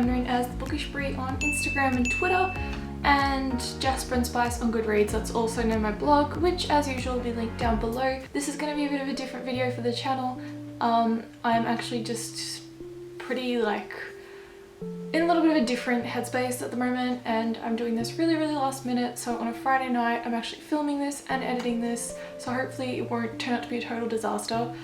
I'm known as the Bookish Bree on Instagram and Twitter, and Jasper and Spice on Goodreads. That's also known my blog, which as usual will be linked down below. This is going to be a bit of a different video for the channel. I'm actually just pretty in a little bit of a different headspace at the moment, and I'm doing this really last minute. So on a Friday night I'm actually filming this and editing this, so hopefully it won't turn out to be a total disaster.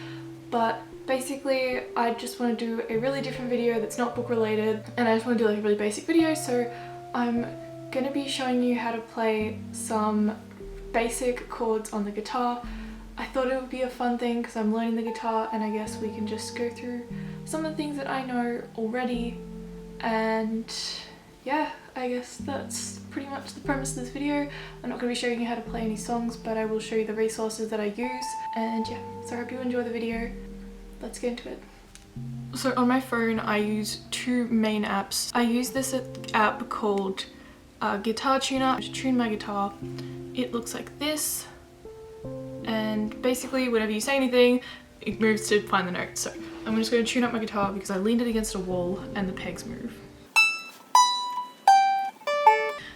But basically I just want to do a really different video that's not book related, and I just want to do like a really basic video. So I'm going to be showing you how to play some basic chords on the guitar. I thought it would be a fun thing because I'm learning the guitar, and I guess we can just go through some of the things that I know already. And yeah, I guess that's pretty much the premise of this video. I'm not going to be showing you how to play any songs, but I will show you the resources that I use. And yeah, so I hope you enjoy the video. Let's get into it. So on my phone I use two main apps. I use this app called GuitarTuna to tune my guitar. It looks like this, and basically whenever you say anything it moves to find the notes. So I'm just going to tune up my guitar because I leaned it against a wall and the pegs move.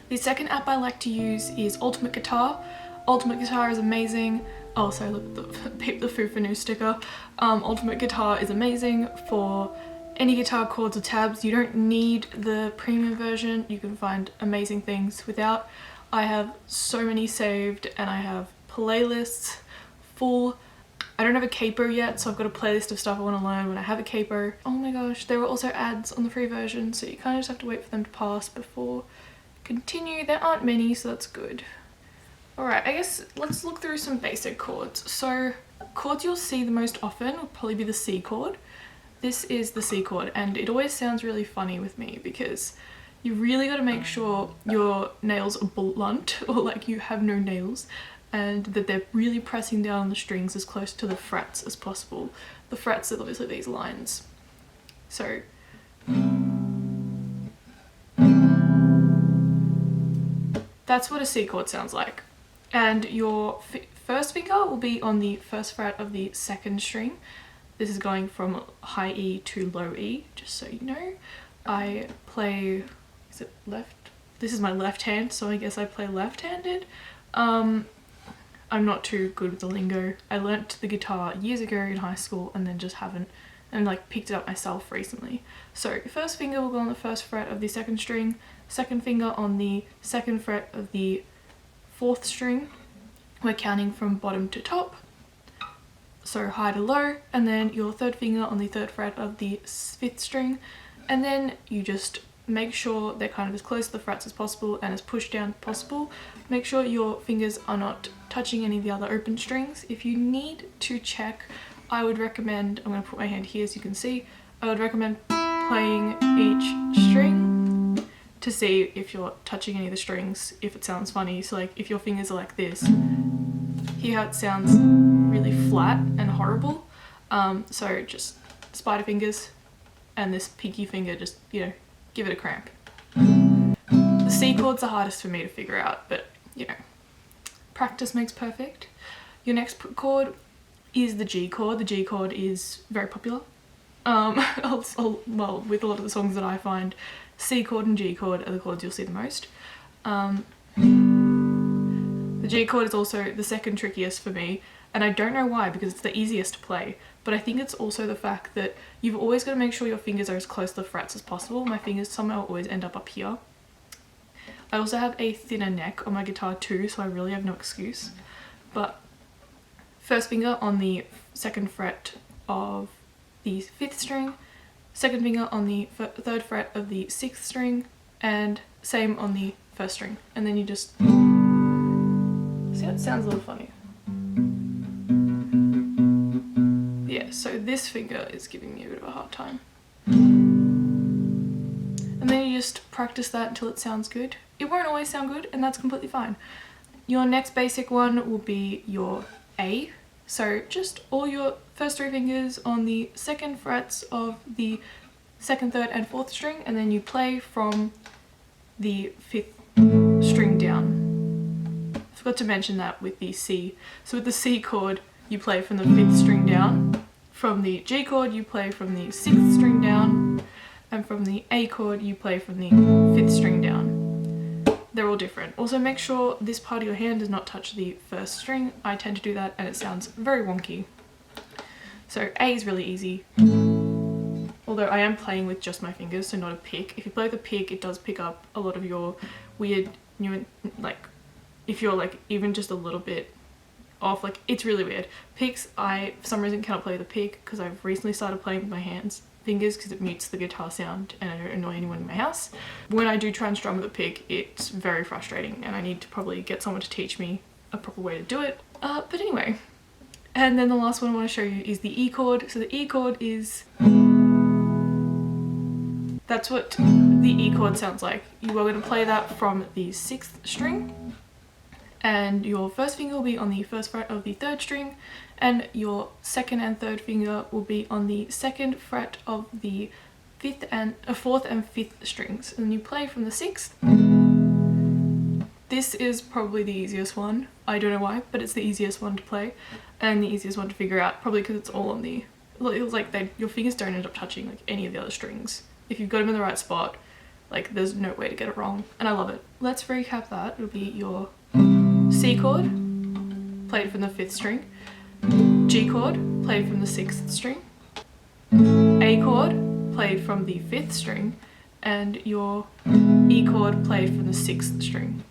The second app I like to use is UltimateGuitar. UltimateGuitar is amazing. Oh, sorry, look, the Foo for New sticker. UltimateGuitar is amazing for any guitar chords or tabs. You don't need the premium version. You can find amazing things without. I have so many saved, and I have playlists full. I don't have a capo yet, so I've got a playlist of stuff I want to learn when I have a capo. Oh my gosh, there were also ads on the free version, so you kind of just have to wait for them to pass before continue. There aren't many, so that's good. Alright, I guess let's look through some basic chords. So chords you'll see the most often will probably be the C chord. This is the C chord, and it always sounds really funny with me because you really got to make sure your nails are blunt, or like you have no nails, and that they're really pressing down on the strings as close to the frets as possible. The frets are obviously these lines. So that's what a C chord sounds like. And your first finger will be on the first fret of the second string. This is going from high E to low E, just so you know. I play, is it left? This is my left hand, so I guess I play left-handed. I'm not too good with the lingo. I learnt the guitar years ago in high school and then just haven't, and like picked it up myself recently. So first finger will go on the first fret of the second string, second finger on the second fret of the fourth string. We're counting from bottom to top, so high to low, and then your third finger on the third fret of the fifth string, and then you just make sure they're kind of as close to the frets as possible and as pushed down as possible. Make sure your fingers are not touching any of the other open strings. If you need to check, I would recommend, I'm going to put my hand here so you can see, I would recommend playing each string to see if you're touching any of the strings, if it sounds funny. So like if your fingers are like this, hear how it sounds really flat and horrible. So just spider fingers and this pinky finger, just, you know, give it a cramp. The C chord's the hardest for me to figure out, but you know, practice makes perfect. Your next chord is the G chord. The G chord is very popular. Well, with a lot of the songs that I find, C chord and G chord are the chords you'll see the most. The G chord is also the second trickiest for me, and I don't know why, because it's the easiest to play, but I think it's also the fact that you've always got to make sure your fingers are as close to the frets as possible. My fingers somehow always end up here. I also have a thinner neck on my guitar too, so I really have no excuse. But first finger on the second fret of the fifth string, second finger on the third fret of the sixth string, and same on the first string. And then you just see, it sounds a little funny. Yeah, so this finger is giving me a bit of a hard time. And then you just practice that until it sounds good. It won't always sound good, and that's completely fine. Your next basic one will be your A. So just all your first three fingers on the second frets of the second, third and fourth string, and then you play from the fifth string down. I forgot to mention that with the C. So with the C chord, you play from the fifth string down. From the G chord, you play from the sixth string down. and from the A chord you play from the 5th string down. They're all different. Also make sure this part of your hand does not touch the 1st string. I tend to do that and it sounds very wonky. So A is really easy, although I am playing with just my fingers, so not a pick. If you play with a pick, it does pick up a lot of your weird, like, if you're like even just a little bit off, like it's really weird. Picks, I for some reason cannot play with a pick because I've recently started playing with my fingers because it mutes the guitar sound and I don't annoy anyone in my house. When I do try and strum with a pick, it's very frustrating and I need to probably get someone to teach me a proper way to do it. But anyway. And then the last one I want to show you is the E chord. So the E chord is... that's what the E chord sounds like. You are going to play that from the 6th string, and your first finger will be on the 1st fret of the 3rd string, and your 2nd and 3rd finger will be on the 2nd fret of the 4th and 5th strings. And then you play from the 6th. This is probably the easiest one. I don't know why, but it's the easiest one to play and the easiest one to figure out, probably because it's all on the... it was like your fingers don't end up touching like any of the other strings. If you've got them in the right spot, like there's no way to get it wrong, and I love it. Let's recap that. It'll be your C chord, played from the 5th string, G chord, played from the 6th string, A chord, played from the 5th string, and your E chord played from the 6th string.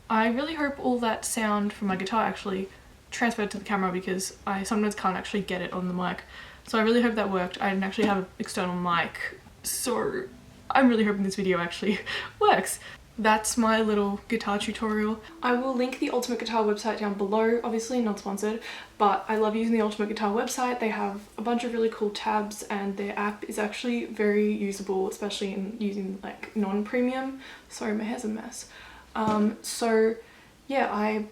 I really hope all that sound from my guitar actually transferred to the camera because I sometimes can't actually get it on the mic. So I really hope that worked. I didn't actually have an external mic, so I'm really hoping this video actually works. That's my little guitar tutorial. I will link the UltimateGuitar website down below, obviously not sponsored, but I love using the UltimateGuitar website. They have a bunch of really cool tabs and their app is actually very usable, especially in using like non-premium. Sorry, my hair's a mess. So yeah,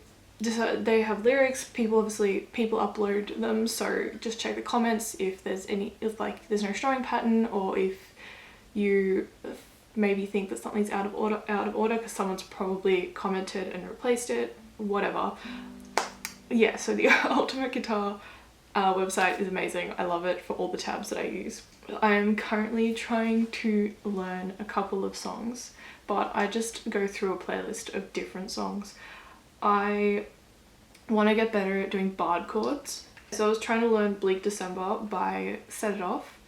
they have lyrics, people upload them, so just check the comments if there's there's no strumming pattern, or if you maybe think that something's out of order because someone's probably commented and replaced it, whatever. Yeah, so the UltimateGuitar website is amazing. I love it for all the tabs that I use. I'm currently trying to learn a couple of songs, but I just go through a playlist of different songs. I want to get better at doing barred chords. So I was trying to learn Bleak December by Set It Off,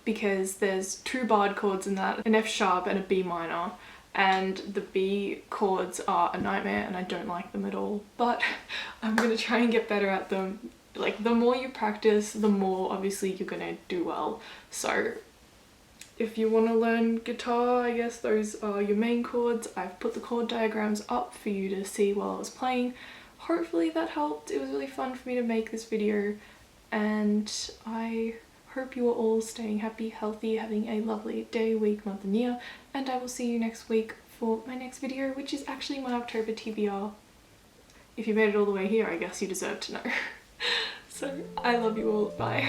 because there's 2 barred chords in that, an F sharp and a B minor, and the B chords are a nightmare and I don't like them at all, but I'm going to try and get better at them. Like, the more you practice, the more obviously you're going to do well. So if you want to learn guitar, I guess those are your main chords. I've put the chord diagrams up for you to see while I was playing. Hopefully that helped. It was really fun for me to make this video, and I hope you are all staying happy, healthy, having a lovely day, week, month and year, and I will see you next week for my next video, which is actually my October TBR. If you made it all the way here, I guess you deserve to know. So I love you all. Bye.